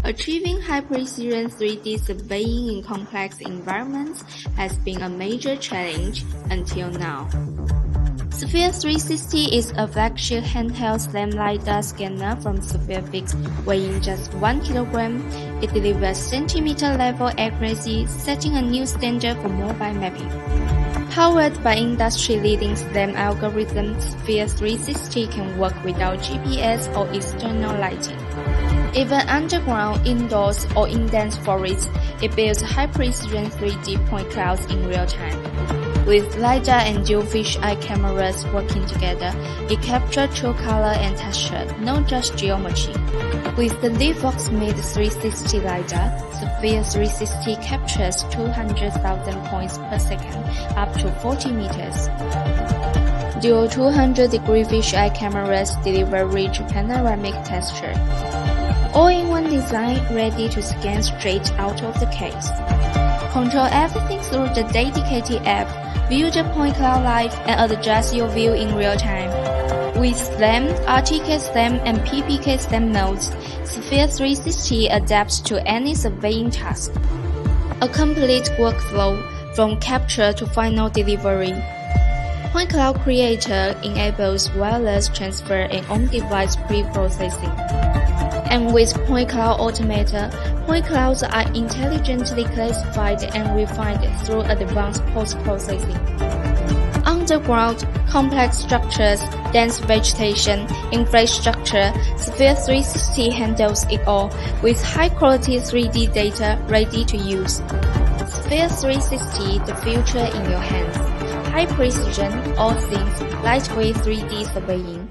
Achieving high-precision 3D surveying in complex environments has been a major challenge until now. Sphere360 is a flagship handheld SLAM LiDAR scanner from Spherefix, weighing just 1 kg. It delivers centimeter-level accuracy, setting a new standard for mobile mapping. Powered by industry-leading SLAM algorithms, Sphere360 can work without GPS or external lighting. Even underground, indoors, or in dense forests, it builds high-precision 3D point clouds in real time. With LiDAR and dual fisheye cameras working together, it captures true color and texture, not just geometry. With the Livox Mid-360 LiDAR, Sphere360 captures 200,000 points per second, up to 40 meters. Dual 200-degree fisheye cameras deliver rich panoramic texture. All-in-one design, ready to scan straight out of the case. Control everything through the dedicated app. View the point cloud live and adjust your view in real time. With SLAM, RTK SLAM, and PPK SLAM nodes, Sphere360 adapts to any surveying task. A complete workflow from capture to final delivery. Point Cloud Creator enables wireless transfer and on-device pre-processing. And with Point Cloud Automator, point clouds are intelligently classified and refined through advanced post-processing. Underground, complex structures, dense vegetation, infrastructure, Sphere360 handles it all with high-quality 3D data ready to use. Sphere360, the future in your hands. High precision, all things, lightweight 3D surveying.